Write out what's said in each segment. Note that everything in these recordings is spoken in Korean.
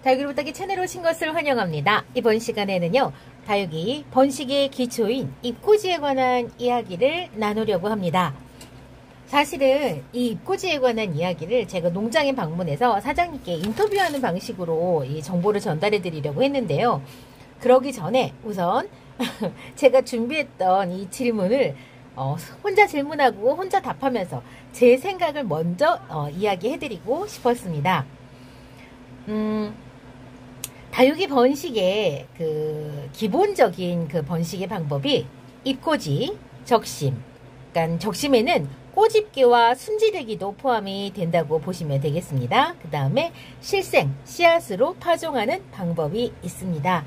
다육이 부탁이 채널에 오신 것을 환영합니다. 이번 시간에는요, 다육이 번식의 기초인 잎꽂이에 관한 이야기를 나누려고 합니다. 사실은 이 잎꽂이에 관한 이야기를 제가 농장에 방문해서 사장님께 인터뷰하는 방식으로 이 정보를 전달해 드리려고 했는데요. 그러기 전에 우선 제가 준비했던 이 질문을 혼자 질문하고 혼자 답하면서 제 생각을 먼저 이야기해 드리고 싶었습니다. 다육이 번식의 기본적인 번식의 방법이 잎꽂이, 적심. 그러니까 적심에는 꼬집기와 순지르기도 포함이 된다고 보시면 되겠습니다. 그 다음에 실생, 씨앗으로 파종하는 방법이 있습니다.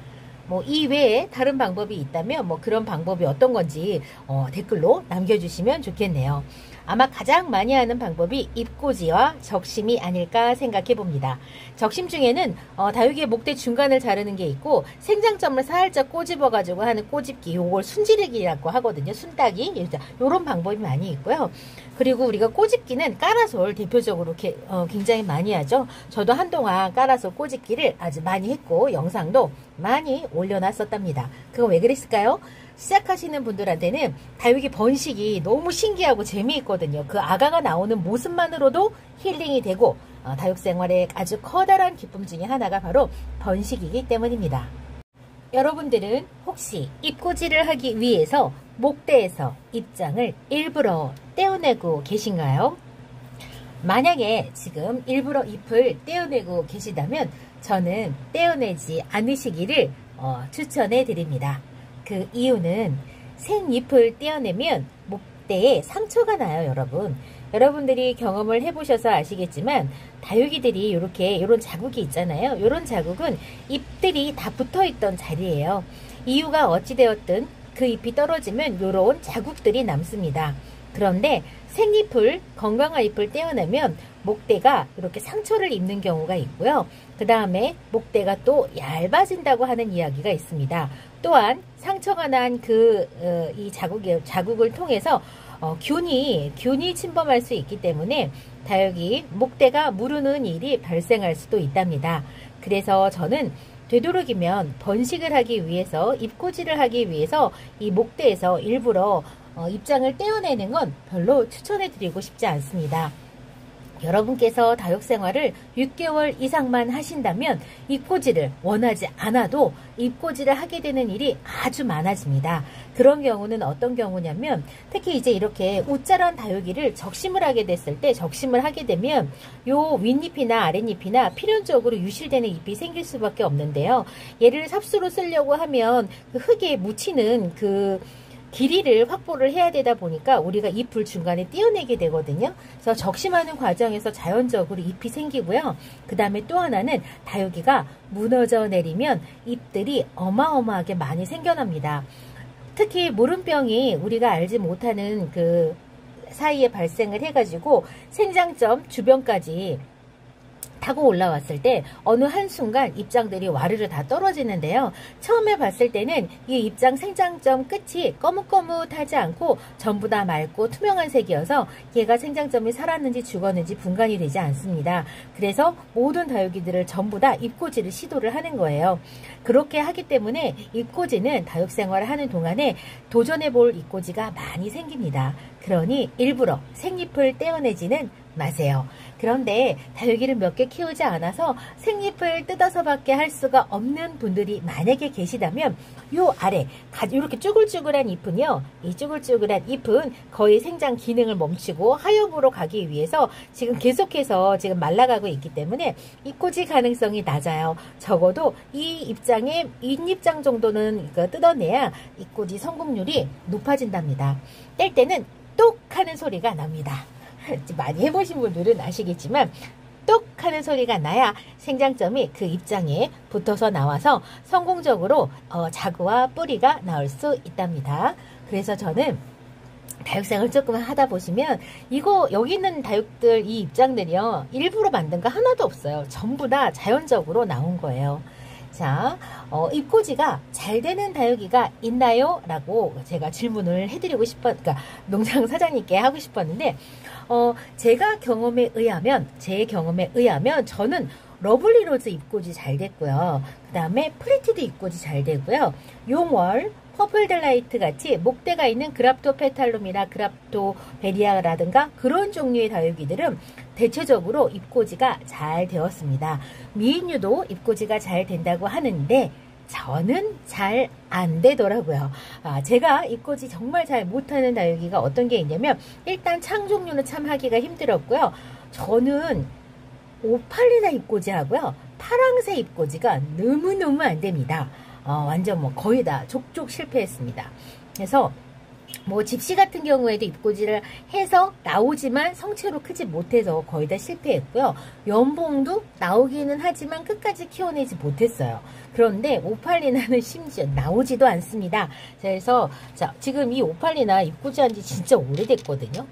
이 외에 다른 방법이 있다면 그런 방법이 어떤 건지 댓글로 남겨주시면 좋겠네요. 아마 가장 많이 하는 방법이 잎꽂이와 적심이 아닐까 생각해 봅니다. 적심 중에는 다육이의 목대 중간을 자르는 게 있고 생장점을 살짝 꼬집어 가지고 하는 꼬집기, 요걸 순지르기라고 하거든요. 순따기, 요런 방법이 많이 있고요. 그리고 우리가 꼬집기는 까라솔 대표적으로 굉장히 많이 하죠. 저도 한동안 까라솔 꼬집기를 아주 많이 했고 영상도 많이 올려놨었답니다. 그거 왜 그랬을까요? 시작하시는 분들한테는 다육이 번식이 너무 신기하고 재미있거든요. 그 아가가 나오는 모습만으로도 힐링이 되고 다육 생활의 아주 커다란 기쁨 중에 하나가 바로 번식이기 때문입니다. 여러분들은 혹시 잎꽂이를 하기 위해서 목대에서 잎장을 일부러 떼어내고 계신가요? 만약에 지금 일부러 잎을 떼어내고 계시다면 저는 떼어내지 않으시기를 추천해 드립니다. 그 이유는 생잎을 떼어내면 목대에 상처가 나요, 여러분. 여러분들이 경험을 해보셔서 아시겠지만 다육이들이 이런 자국이 있잖아요. 이런 자국은 잎들이 다 붙어있던 자리예요. 이유가 어찌되었든 그 잎이 떨어지면 이런 자국들이 남습니다. 그런데 생잎을, 건강한 잎을 떼어내면 목대가 이렇게 상처를 입는 경우가 있고요. 그 다음에 목대가 또 얇아진다고 하는 이야기가 있습니다. 또한 상처가 난 이 자국을 통해서 균이 침범할 수 있기 때문에 다육이 목대가 무르는 일이 발생할 수도 있답니다. 그래서 저는 되도록이면 번식을 하기 위해서, 잎꽂이를 하기 위해서 이 목대에서 일부러 잎장을 떼어내는 건 별로 추천해 드리고 싶지 않습니다. 여러분께서 다육 생활을 6개월 이상만 하신다면 잎꽂이를 원하지 않아도 잎꽂이를 하게 되는 일이 아주 많아집니다. 그런 경우는 어떤 경우냐면 특히 이제 이렇게 웃자란 다육이를 적심을 하게 됐을 때, 적심을 하게 되면 요 윗잎이나 아랫잎이나 필연적으로 유실되는 잎이 생길 수밖에 없는데요. 얘를 삽수로 쓰려고 하면 그 흙에 묻히는 길이를 확보를 해야 되다 보니까 우리가 잎을 중간에 띄어내게 되거든요. 그래서 적심하는 과정에서 자연적으로 잎이 생기고요. 그 다음에 또 하나는 다육이가 무너져 내리면 잎들이 어마어마하게 많이 생겨납니다. 특히 무름병이 우리가 알지 못하는 그 사이에 발생을 해가지고 생장점 주변까지 타고 올라왔을 때 어느 한순간 잎장들이 와르르 다 떨어지는데요. 처음에 봤을 때는 이 잎장 생장점 끝이 거뭇거뭇하지 않고 전부 다 맑고 투명한 색이어서 얘가 생장점이 살았는지 죽었는지 분간이 되지 않습니다. 그래서 모든 다육이들을 전부 다 잎꽂이를 시도를 하는 거예요. 그렇게 하기 때문에 잎꽂이는 다육 생활을 하는 동안에 도전해볼 잎꽂이가 많이 생깁니다. 그러니 일부러 생잎을 떼어내지는 마세요. 그런데 다육이를 몇 개 키우지 않아서 생잎을 뜯어서밖에 할 수가 없는 분들이 만약에 계시다면 요 아래 이렇게 쭈글쭈글한 잎은요, 이 쭈글쭈글한 잎은 거의 생장 기능을 멈추고 하엽으로 가기 위해서 지금 계속해서 지금 말라가고 있기 때문에 잎꽂이 가능성이 낮아요. 적어도 이 잎장의 윗잎장 정도는 뜯어내야 잎꽂이 성공률이 높아진답니다. 뗄 때는 똑 하는 소리가 납니다. 많이 해보신 분들은 아시겠지만 똑 하는 소리가 나야 생장점이 그 잎장에 붙어서 나와서 성공적으로 자구와 뿌리가 나올 수 있답니다. 그래서 저는 다육생을 조금 하다 보시면 여기 있는 다육들, 이 잎장들이요, 일부러 만든 거 하나도 없어요. 전부 다 자연적으로 나온 거예요. 자, 잎꽂이가 잘 되는 다육이가 있나요? 라고 제가 질문을 해드리고 그러니까 농장 사장님께 하고 싶었는데, 제 경험에 의하면 저는 러블리로즈 잎꽂이 잘 됐고요. 그 다음에 프리티드 잎꽂이 잘 되고요. 용월, 퍼플 델라이트 같이 목대가 있는 그랍토페탈룸이나 그랍토베리아라든가 그런 종류의 다육이들은 대체적으로 잎꽂이가 잘 되었습니다. 미인유도 잎꽂이가 잘 된다고 하는데 저는 잘 안 되더라고요. 제가 잎꽂이 정말 잘 못하는 다육이가 어떤 게 있냐면 일단 창 종류는 참 하기가 힘들었고요. 저는 오팔리나 잎꽂이 하고요. 파랑새 잎꽂이가 너무너무 안 됩니다. 완전 뭐 거의 다 족족 실패했습니다. 그래서 뭐 집시 같은 경우에도 잎꽂이를 해서 나오지만 성체로 크지 못해서 거의 다 실패했고요. 연봉도 나오기는 하지만 끝까지 키워내지 못했어요. 그런데 오팔리나는 심지어 나오지도 않습니다. 그래서 자, 지금 이 오팔리나 잎꽂이 한지 진짜 오래됐거든요.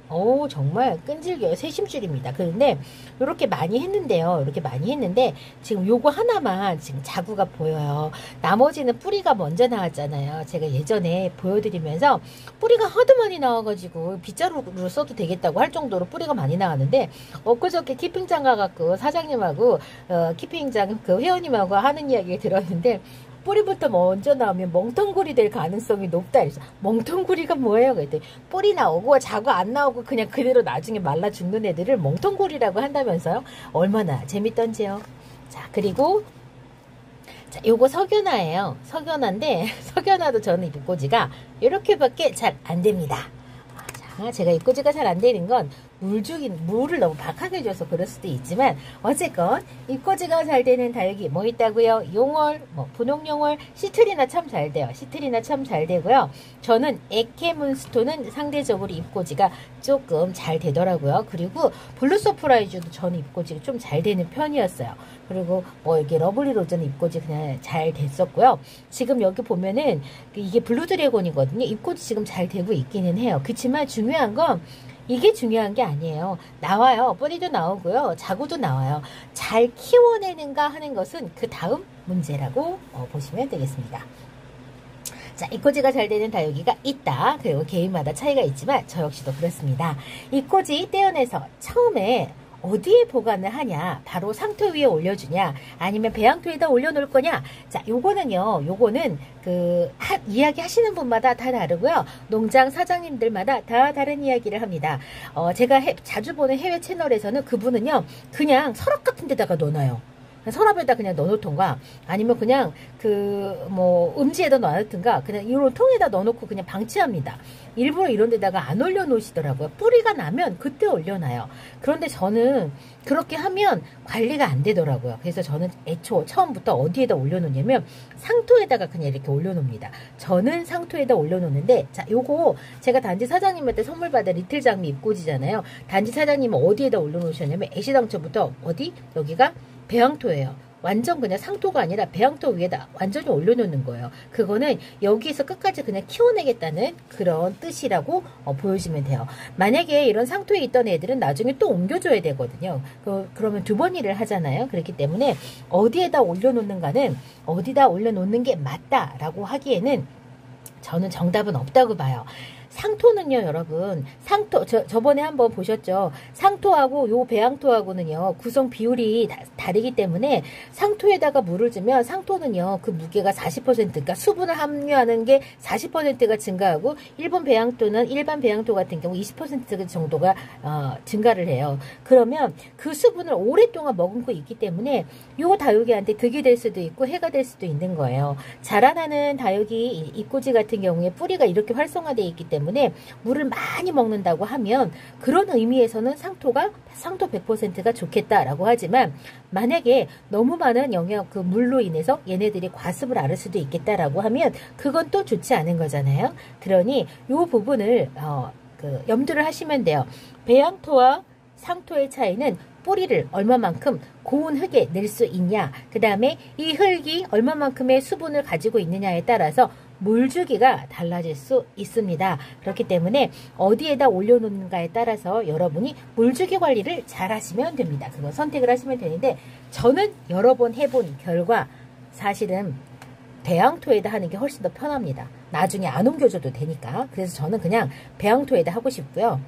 정말 끈질겨요. 새심줄입니다. 그런데 이렇게 많이 했는데요. 이렇게 많이 했는데 지금 요거 하나만 지금 자구가 보여요. 나머지는 뿌리가 먼저 나왔잖아요. 제가 예전에 보여드리면서 뿌리가 하도 많이 나와가지고 빗자루로 써도 되겠다고 할 정도로 뿌리가 많이 나왔는데 엊그저께 키핑장 가갖고 사장님하고 키핑장 그 회원님하고 하는 이야기를 들었는데 뿌리부터 먼저 나오면 멍텅구리 될 가능성이 높다. 그래서 멍텅구리가 뭐예요? 그랬더니 뿌리 나오고 자고 안 나오고 그냥 그대로 나중에 말라 죽는 애들을 멍텅구리라고 한다면서요? 얼마나 재밌던지요. 자, 그리고 자, 요거 석연화예요. 석연화인데 석연화도 저는 잎꽂이가 이렇게밖에 잘 안 됩니다. 자, 제가 잎꽂이가 잘 안 되는 건 물을 너무 박하게 줘서 그럴 수도 있지만 어쨌건 잎꽂이가 잘 되는 다육이 뭐 있다고요? 용월, 뭐 분홍용월, 시트리나 참 잘 돼요. 시트리나 참 잘 되고요. 저는 에케문스톤은 상대적으로 잎꽂이가 조금 잘 되더라고요. 그리고 블루서프라이즈도 저는 잎꽂이가 좀 잘 되는 편이었어요. 그리고 뭐 이게 러블리로즈는 잎꽂이 그냥 잘 됐었고요. 지금 여기 보면은 이게 블루드래곤이거든요. 잎꽂이 지금 잘 되고 있기는 해요. 그렇지만 중요한 건 이게 중요한 게 아니에요. 나와요. 뿌리도 나오고요. 자구도 나와요. 잘 키워내는가 하는 것은 그 다음 문제라고 보시면 되겠습니다. 자, 잎꽂이가 잘 되는 다육이가 있다. 그리고 개인마다 차이가 있지만 저 역시도 그렇습니다. 잎꽂이 떼어내서 처음에 어디에 보관을 하냐? 바로 상토 위에 올려주냐? 아니면 배양토에다 올려놓을 거냐? 자, 요거는 이야기 하시는 분마다 다 다르고요. 농장 사장님들마다 다 다른 이야기를 합니다. 제가 자주 보는 해외 채널에서는 그분은요, 그냥 서랍 같은 데다가 넣어놔요. 서랍에다 그냥 넣어놓던가 아니면 그냥 음지에다 넣어놓던가 그냥 이런 통에다 넣어놓고 그냥 방치합니다. 일부러 이런 데다가 안 올려놓으시더라고요. 뿌리가 나면 그때 올려놔요. 그런데 저는 그렇게 하면 관리가 안 되더라고요. 그래서 저는 처음부터 어디에다 올려놓냐면 상토에다가 그냥 이렇게 올려놓습니다. 저는 상토에다 올려놓는데 자, 요거 제가 단지 사장님한테 선물 받은 리틀 장미 잎꽂이잖아요. 단지 사장님은 어디에다 올려놓으셨냐면 애시당초부터 여기가 배양토예요. 완전 그냥 상토가 아니라 배양토 위에다 완전히 올려놓는 거예요. 그거는 여기에서 끝까지 그냥 키워내겠다는 그런 뜻이라고 보여주면 돼요. 만약에 이런 상토에 있던 애들은 나중에 또 옮겨줘야 되거든요. 그러면 두 번 일을 하잖아요. 그렇기 때문에 어디에다 올려놓는가는 어디다 올려놓는 게 맞다라고 하기에는 저는 정답은 없다고 봐요. 상토는요, 여러분, 저번에 한번 보셨죠? 상토하고 요 배양토하고는요, 구성 비율이 다르기 때문에 상토에다가 물을 주면 상토는요, 그 무게가 40%, 그러니까 수분을 함유하는 게 40%가 증가하고, 일반 배양토 같은 경우 20% 정도가, 증가를 해요. 그러면 그 수분을 오랫동안 머금고 있기 때문에 요 다육이한테 득이 될 수도 있고, 해가 될 수도 있는 거예요. 자라나는 다육이, 잎꽂이 같은 경우에 뿌리가 이렇게 활성화되어 있기 때문에 물을 많이 먹는다고 하면 그런 의미에서는 상토 100%가 좋겠다라고 하지만 만약에 너무 많은 물로 인해서 얘네들이 과습을 앓을 수도 있겠다라고 하면 그건 또 좋지 않은 거잖아요. 그러니 이 부분을 염두를 하시면 돼요. 배양토와 상토의 차이는 뿌리를 얼마만큼 고운 흙에 낼 수 있냐, 그 다음에 이 흙이 얼마만큼의 수분을 가지고 있느냐에 따라서 물주기가 달라질 수 있습니다. 그렇기 때문에 어디에다 올려놓는가에 따라서 여러분이 물주기 관리를 잘 하시면 됩니다. 그거 선택을 하시면 되는데 저는 여러 번 해본 결과 사실은 배양토에다 하는 게 훨씬 더 편합니다. 나중에 안 옮겨줘도 되니까. 그래서 저는 그냥 배양토에다 하고 싶고요.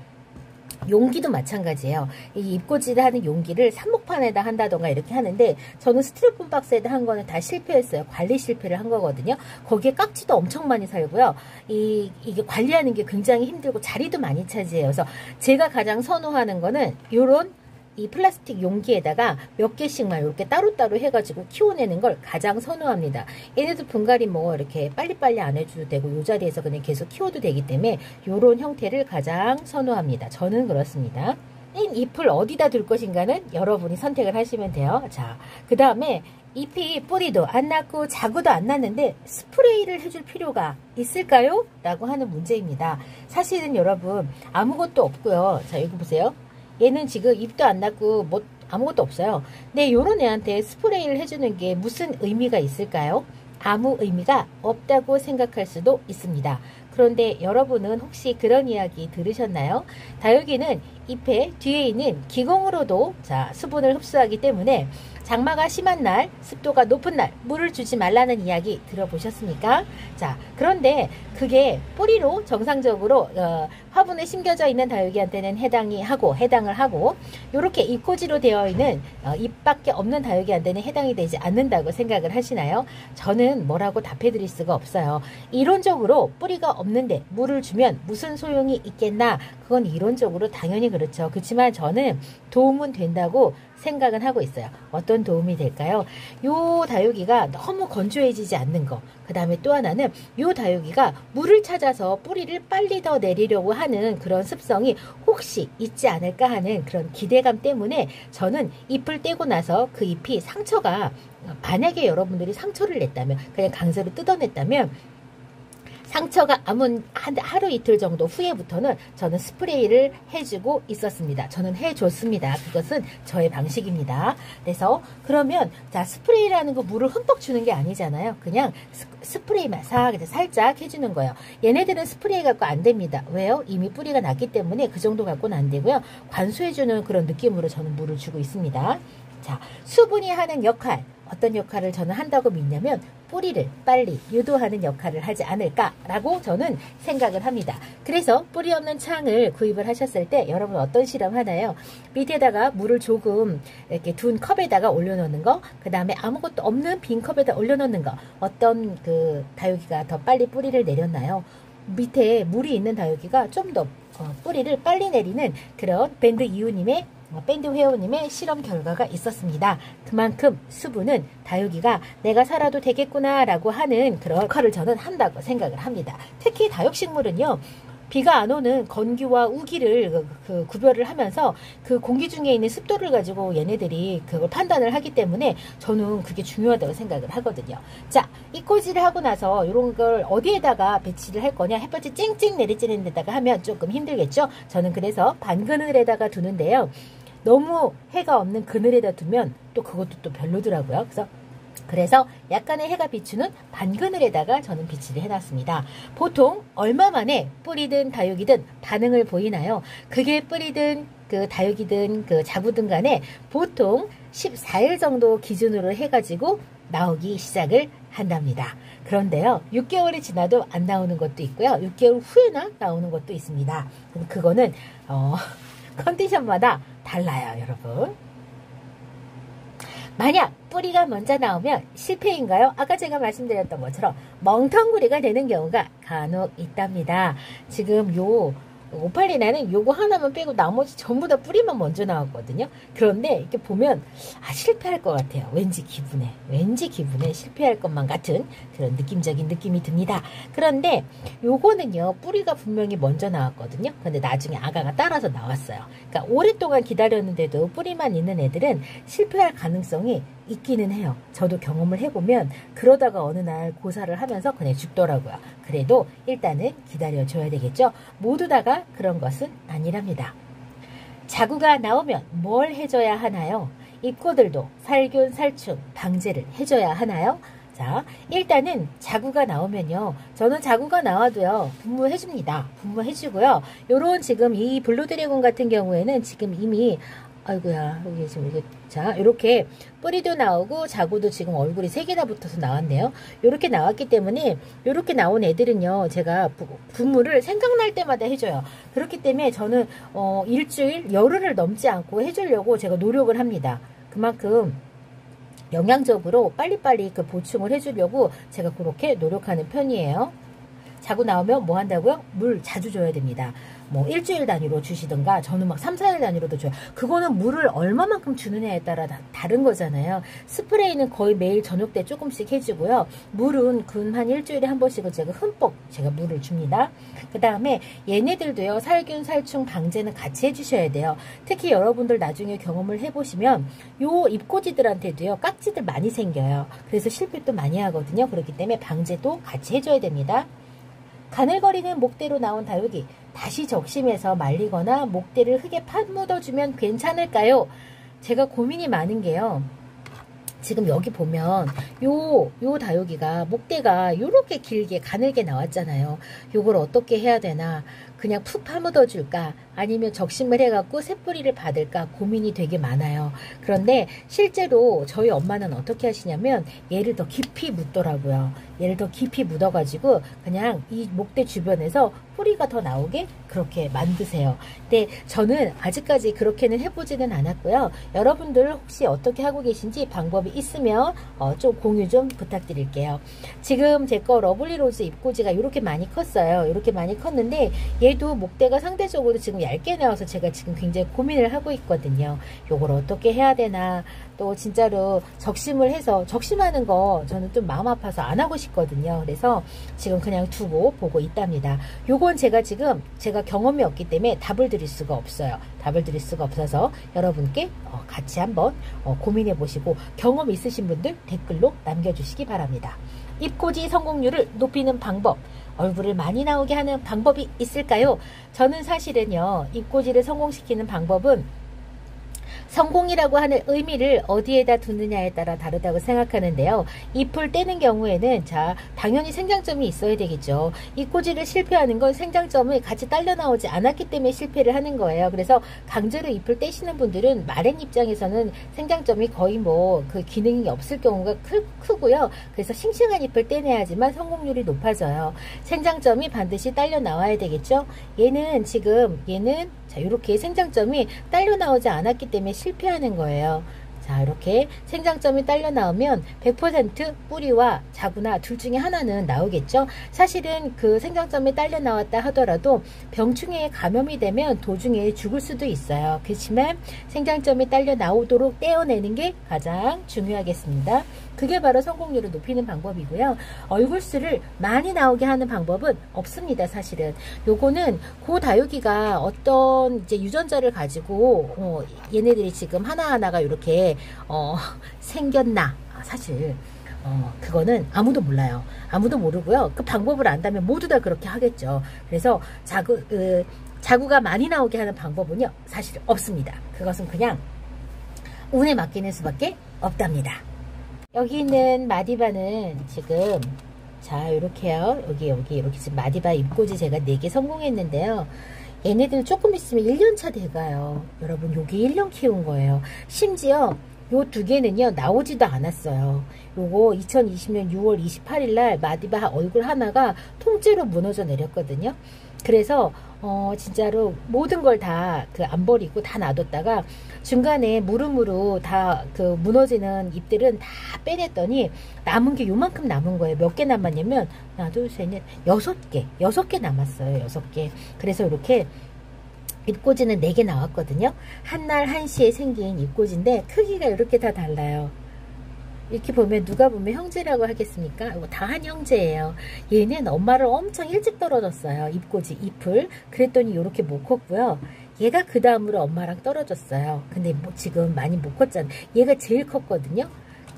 용기도 마찬가지예요. 이 입꽂이를 하는 용기를 삽목판에다 한다던가 이렇게 하는데 저는 스티로폼 박스에다 한 거는 다 실패했어요. 관리 실패를 한 거거든요. 거기에 깍지도 엄청 많이 살고요. 이게 관리하는 게 굉장히 힘들고 자리도 많이 차지해요. 그래서 제가 가장 선호하는 거는 요런 이 플라스틱 용기에다가 몇 개씩만 이렇게 따로따로 해가지고 키워내는 걸 가장 선호합니다. 얘네도 분갈이 뭐 이렇게 빨리빨리 안 해줘도 되고 이 자리에서 그냥 계속 키워도 되기 때문에 이런 형태를 가장 선호합니다. 저는 그렇습니다. 잎을 어디다 둘 것인가는 여러분이 선택을 하시면 돼요. 자, 그 다음에 잎이 뿌리도 안 났고 자구도 안 났는데 스프레이를 해줄 필요가 있을까요? 라고 하는 문제입니다. 사실은 여러분 아무것도 없고요. 자, 여기 보세요. 얘는 지금 잎도 안 났고 뭐 아무것도 없어요. 근데 요런 애한테 스프레이를 해주는 게 무슨 의미가 있을까요? 아무 의미가 없다고 생각할 수도 있습니다. 그런데 여러분은 혹시 그런 이야기 들으셨나요? 다육이는 잎의 뒤에 있는 기공으로도 자 수분을 흡수하기 때문에 장마가 심한 날, 습도가 높은 날 물을 주지 말라는 이야기 들어보셨습니까? 자, 그런데 그게 뿌리로 정상적으로 화분에 심겨져 있는 다육이한테는 해당을 하고 이렇게 잎꽂이로 되어 있는 잎밖에 없는 다육이한테는 해당이 되지 않는다고 생각을 하시나요? 저는 뭐라고 답해 드릴 수가 없어요. 이론적으로 뿌리가 없는데 물을 주면 무슨 소용이 있겠나? 그건 이론적으로 당연히 그렇죠. 그렇지만 저는 도움은 된다고 생각은 하고 있어요. 어떤 도움이 될까요? 요 다육이가 너무 건조해지지 않는 거. 그 다음에 또 하나는 요 다육이가 물을 찾아서 뿌리를 빨리 더 내리려고 하는 그런 습성이 혹시 있지 않을까 하는 그런 기대감 때문에 저는 잎을 떼고 나서 그 잎이 상처가 만약에 여러분들이 상처를 냈다면 그냥 강제로 뜯어냈다면 상처가 아문 하루 이틀 정도 후에부터는 저는 스프레이를 해주고 있었습니다. 저는 해줬습니다. 그것은 저의 방식입니다. 그래서 그러면 자 스프레이라는 거 물을 흠뻑 주는 게 아니잖아요. 그냥 스프레이만 살짝 해주는 거예요. 얘네들은 스프레이 갖고 안 됩니다. 왜요? 이미 뿌리가 났기 때문에 그 정도 갖고는 안 되고요. 관수해주는 그런 느낌으로 저는 물을 주고 있습니다. 자, 수분이 하는 역할 어떤 역할을 저는 한다고 믿냐면 뿌리를 빨리 유도하는 역할을 하지 않을까라고 저는 생각을 합니다. 그래서 뿌리 없는 창을 구입을 하셨을 때 여러분 어떤 실험 하나요? 밑에다가 물을 조금 이렇게 둔 컵에다가 올려놓는 거, 그 다음에 아무것도 없는 빈 컵에다 올려놓는 거. 어떤 그 다육이가 더 빨리 뿌리를 내렸나요? 밑에 물이 있는 다육이가 좀 더 뿌리를 빨리 내리는 그런 밴드 이유님의 밴드 회원님의 실험 결과가 있었습니다. 그만큼 수분은 다육이가 내가 살아도 되겠구나 라고 하는 그런 역할을 저는 한다고 생각을 합니다. 특히 다육식물은요. 비가 안 오는 건기와 우기를 구별을 하면서 그 공기 중에 있는 습도를 가지고 얘네들이 그걸 판단을 하기 때문에 저는 그게 중요하다고 생각을 하거든요. 자, 잎꽂이를 하고 나서 이런 걸 어디에다가 배치를 할 거냐? 햇볕이 찡찡 내리쬐는 데다가 하면 조금 힘들겠죠? 저는 그래서 반그늘에다가 두는데요. 너무 해가 없는 그늘에다 두면 또 그것도 또 별로더라고요. 그래서 약간의 해가 비추는 반그늘에다가 저는 비치를 해놨습니다. 보통 얼마 만에 뿌리든 다육이든 반응을 보이나요? 그게 뿌리든 그 다육이든 그 자구든 간에 보통 14일 정도 기준으로 해가지고 나오기 시작을 한답니다. 그런데요, 6개월이 지나도 안 나오는 것도 있고요. 6개월 후에나 나오는 것도 있습니다. 그거는 컨디션마다 달라요, 여러분. 만약 뿌리가 먼저 나오면 실패인가요? 아까 제가 말씀드렸던 것처럼 멍텅구리가 되는 경우가 간혹 있답니다. 지금 요 오팔리나는 요거 하나만 빼고 나머지 전부 다 뿌리만 먼저 나왔거든요. 그런데 이렇게 보면 실패할 것 같아요. 왠지 기분에 실패할 것만 같은 그런 느낌적인 느낌이 듭니다. 그런데 요거는요, 뿌리가 분명히 먼저 나왔거든요. 근데 나중에 아가가 따라서 나왔어요. 그러니까 오랫동안 기다렸는데도 뿌리만 있는 애들은 실패할 가능성이 있기는 해요. 저도 경험을 해보면 그러다가 어느 날 고사를 하면서 그냥 죽더라고요. 그래도 일단은 기다려줘야 되겠죠. 모두 다가 그런 것은 아니랍니다. 자구가 나오면 뭘 해줘야 하나요? 잎고들도 살균, 살충, 방제를 해줘야 하나요? 자, 일단은 자구가 나오면요. 저는 자구가 나와도요. 분무해줍니다. 분무해주고요. 요런 지금 이 블루드래곤 같은 경우에는 지금 이미 아이고야, 여기 지금 이게, 자, 이렇게 뿌리도 나오고 자구도 지금 얼굴이 3개나 붙어서 나왔네요. 이렇게 나왔기 때문에 이렇게 나온 애들은요, 제가 분무를 생각날 때마다 해줘요. 그렇기 때문에 저는 일주일, 열흘을 넘지 않고 해주려고 제가 노력을 합니다. 그만큼 영양적으로 빨리빨리 그 보충을 해주려고 제가 그렇게 노력하는 편이에요. 자고 나오면 뭐 한다고요? 물 자주 줘야 됩니다. 뭐 일주일 단위로 주시던가 저는 막 3, 4일 단위로도 줘요. 그거는 물을 얼마만큼 주느냐에 따라 다른 거잖아요. 스프레이는 거의 매일 저녁 때 조금씩 해주고요. 물은 근 한 일주일에 한 번씩은 제가 흠뻑 제가 물을 줍니다. 그 다음에 얘네들도요. 살균, 살충, 방제는 같이 해주셔야 돼요. 특히 여러분들 나중에 경험을 해보시면 요 입꼬지들한테도요. 깍지들 많이 생겨요. 그래서 실핏도 많이 하거든요. 그렇기 때문에 방제도 같이 해줘야 됩니다. 가늘거리는 목대로 나온 다육이 다시 적심해서 말리거나 목대를 흙에 파묻어주면 괜찮을까요? 제가 고민이 많은 게요. 지금 여기 보면 요 다육이가 목대가 요렇게 길게 가늘게 나왔잖아요. 요걸 어떻게 해야 되나? 그냥 푹 파묻어 줄까? 아니면 적심을 해갖고 새뿌리를 받을까? 고민이 되게 많아요. 그런데 실제로 저희 엄마는 어떻게 하시냐면 얘를 더 깊이 묻더라고요. 얘를 더 깊이 묻어가지고 그냥 이 목대 주변에서 뿌리가 더 나오게 그렇게 만드세요. 근데 저는 아직까지 그렇게는 해보지는 않았고요. 여러분들 혹시 어떻게 하고 계신지 방법이 있으면 좀 공유 좀 부탁드릴게요. 지금 제 거 러블리 로즈 잎꽂이가 이렇게 많이 컸어요. 이렇게 많이 컸는데 얘도 목대가 상대적으로 지금 얇게 나와서 제가 지금 굉장히 고민을 하고 있거든요. 요걸 어떻게 해야 되나. 또 진짜로 적심을 해서 적심하는 거 저는 좀 마음 아파서 안 하고 싶거든요. 그래서 지금 그냥 두고 보고 있답니다. 요건 제가 지금 제가 경험이 없기 때문에 답을 드릴 수가 없어요. 답을 드릴 수가 없어서 여러분께 같이 한번 고민해 보시고 경험 있으신 분들 댓글로 남겨주시기 바랍니다. 잎꽂이 성공률을 높이는 방법, 얼굴을 많이 나오게 하는 방법이 있을까요? 저는 사실은요, 잎꽂이를 성공시키는 방법은 성공이라고 하는 의미를 어디에다 두느냐에 따라 다르다고 생각하는데요. 잎을 떼는 경우에는 자 당연히 생장점이 있어야 되겠죠. 잎꽂이를 실패하는 건 생장점이 같이 딸려 나오지 않았기 때문에 실패를 하는 거예요. 그래서 강제로 잎을 떼시는 분들은 마랭 입장에서는 생장점이 거의 뭐 그 기능이 없을 경우가 크고요. 그래서 싱싱한 잎을 떼내야지만 성공률이 높아져요. 생장점이 반드시 딸려 나와야 되겠죠. 얘는 자 이렇게 생장점이 딸려 나오지 않았기 때문에 실패하는 거예요. 자 이렇게 생장점이 딸려 나오면 100% 뿌리와 자구나 둘 중에 하나는 나오겠죠. 사실은 그 생장점이 딸려 나왔다 하더라도 병충해에 감염이 되면 도중에 죽을 수도 있어요. 그렇지만 생장점이 딸려 나오도록 떼어내는 게 가장 중요하겠습니다. 그게 바로 성공률을 높이는 방법이고요. 얼굴수를 많이 나오게 하는 방법은 없습니다. 사실은 요거는 그 다육이가 어떤 이제 유전자를 가지고 얘네들이 지금 하나하나가 이렇게 생겼나 사실 그거는 아무도 몰라요. 아무도 모르고요. 그 방법을 안다면 모두 다 그렇게 하겠죠. 그래서 자구가 많이 나오게 하는 방법은요 사실 없습니다. 그것은 그냥 운에 맡기는 수밖에 없답니다. 여기 있는 마디바는 지금 자 이렇게요. 여기 이렇게 지금 마디바 잎꽂이 제가 4개 성공했는데요. 얘네들 조금 있으면 1년차 돼가요. 여러분 여기 1년 키운 거예요. 심지어 요 2개는요 나오지도 않았어요. 요거 2020년 6월 28일 날 마디바 얼굴 하나가 통째로 무너져 내렸거든요. 그래서 진짜로 모든 걸 다 안 버리고 다 놔뒀다가 중간에 무릎으로 다 그 무너지는 잎들은 다 빼냈더니 남은 게 요만큼 남은 거예요. 몇 개 남았냐면 하나 둘 셋 넷 6개 남았어요. 6개. 그래서 이렇게 잎꽂이는 4개 나왔거든요. 한날 한시에 생긴 잎꽂이인데 크기가 이렇게 다 달라요. 이렇게 보면 누가 보면 형제라고 하겠습니까? 이거 다 한 형제예요. 얘는 엄마를 엄청 일찍 떨어졌어요. 잎꽂이 잎을. 그랬더니 이렇게 못 컸고요. 얘가 그 다음으로 엄마랑 떨어졌어요. 근데 뭐 지금 많이 못 컸잖아요. 얘가 제일 컸거든요.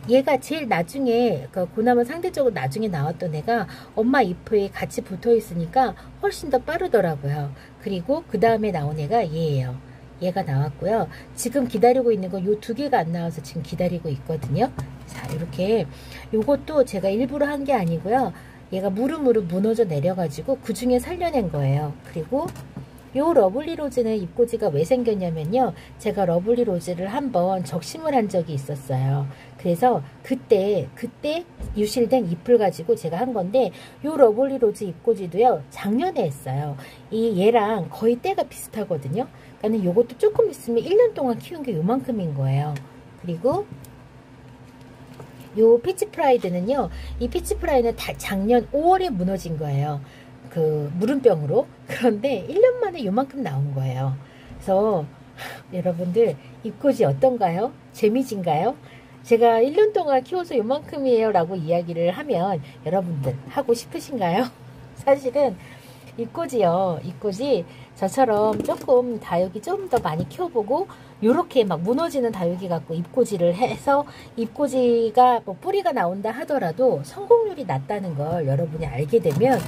얘가 제일 나중에 고나무 상대적으로 나중에 나왔던 애가 엄마 잎에 같이 붙어 있으니까 훨씬 더 빠르더라고요. 그리고 그 다음에 나온 애가 얘예요. 얘가 나왔고요. 지금 기다리고 있는 거 요 2개가 안 나와서 지금 기다리고 있거든요. 자 이렇게 요것도 제가 일부러 한 게 아니고요. 얘가 무릎으로 무너져 내려가지고 그 중에 살려낸 거예요. 그리고 요 러블리 로즈는 잎꽂이가 왜 생겼냐면요. 제가 러블리 로즈를 한번 적심을 한 적이 있었어요. 그래서 그때 유실된 잎을 가지고 제가 한 건데, 요 러블리 로즈 잎꽂이도요, 작년에 했어요. 얘랑 거의 때가 비슷하거든요. 그러니까 요것도 조금 있으면 1년 동안 키운 게 요만큼인 거예요. 그리고 요 피치 프라이드는요, 이 피치 프라이는 작년 5월에 무너진 거예요. 그 물음병으로. 그런데 1년 만에 요만큼 나온 거예요. 그래서 여러분들 잎꽂이 어떤가요? 재미진가요? 제가 1년 동안 키워서 요만큼이에요 라고 이야기를 하면 여러분들 하고 싶으신가요? 사실은 잎꽂이요, 잎꽂이 저처럼 조금 다육이 좀 더 많이 키워보고 요렇게 막 무너지는 다육이 갖고 잎꽂이를 해서 잎꽂이가 뭐 뿌리가 나온다 하더라도 성공률이 낮다는 걸 여러분이 알게 되면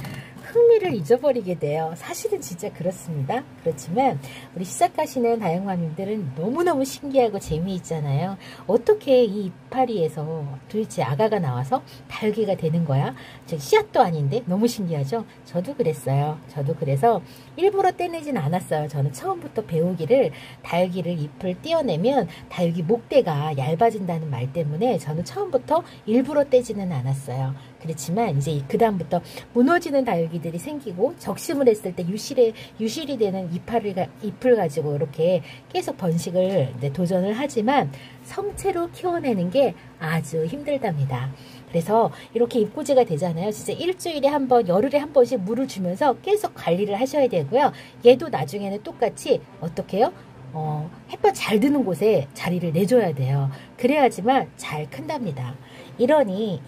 흥미를 잊어버리게 돼요. 사실은 진짜 그렇습니다. 그렇지만 우리 시작하시는 다육맘님들은 너무너무 신기하고 재미있잖아요. 어떻게 이 이파리에서 도대체 아가가 나와서 다육이가 되는 거야? 씨앗도 아닌데 너무 신기하죠? 저도 그랬어요. 저도 그래서 일부러 떼내진 않았어요. 저는 처음부터 배우기를 다육이를 잎을 띄어내면 다육이 목대가 얇아진다는 말 때문에 저는 처음부터 일부러 떼지는 않았어요. 그렇지만 이제 그 다음부터 무너지는 다육이들이 생기고 적심을 했을 때 유실이 되는 잎을 가지고 이렇게 계속 번식을 도전을 하지만 성체로 키워내는 게 아주 힘들답니다. 그래서 이렇게 잎꽂이가 되잖아요. 진짜 일주일에 한 번, 열흘에 한 번씩 물을 주면서 계속 관리를 하셔야 되고요. 얘도 나중에는 똑같이 어떻게 해요? 햇볕 잘 드는 곳에 자리를 내줘야 돼요. 그래야지만 잘 큰답니다. 이러니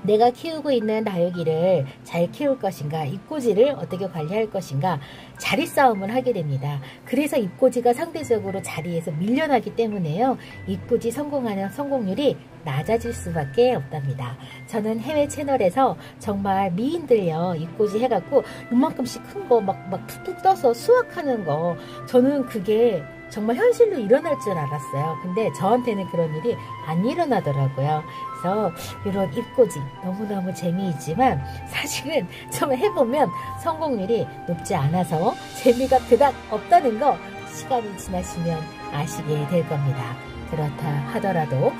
내가 키우고 있는 다육이를 잘 키울 것인가, 잎꽂이를 어떻게 관리할 것인가, 자리 싸움을 하게 됩니다. 그래서 잎꽂이가 상대적으로 자리에서 밀려나기 때문에요. 잎꽂이 성공하는 성공률이 낮아질 수밖에 없답니다. 저는 해외 채널에서 정말 미인들요, 잎꽂이 해갖고 이만큼씩 큰 거 막 툭툭 떠서 수확하는 거, 저는 그게 정말 현실로 일어날 줄 알았어요. 근데 저한테는 그런 일이 안 일어나더라고요. 그래서 이런 잎꽂이 너무너무 재미있지만 사실은 좀 해보면 성공률이 높지 않아서 재미가 그닥 없다는 거 시간이 지나시면 아시게 될 겁니다. 그렇다 하더라도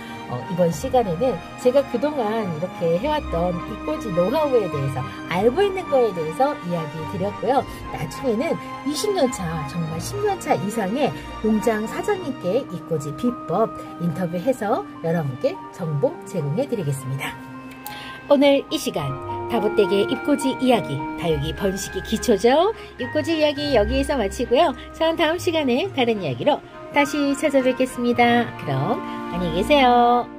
이번 시간에는 제가 그동안 이렇게 해왔던 잎꽂이 노하우에 대해서, 알고 있는 거에 대해서 이야기 드렸고요. 나중에는 20년차, 정말 10년차 이상의 농장 사장님께 잎꽂이 비법 인터뷰해서 여러분께 정보 제공해 드리겠습니다. 오늘 이 시간 다보떼기 잎꽂이 이야기, 다육이 번식이 기초죠. 잎꽂이 이야기 여기에서 마치고요. 저는 다음 시간에 다른 이야기로 다시 찾아뵙겠습니다. 그럼 안녕히 계세요.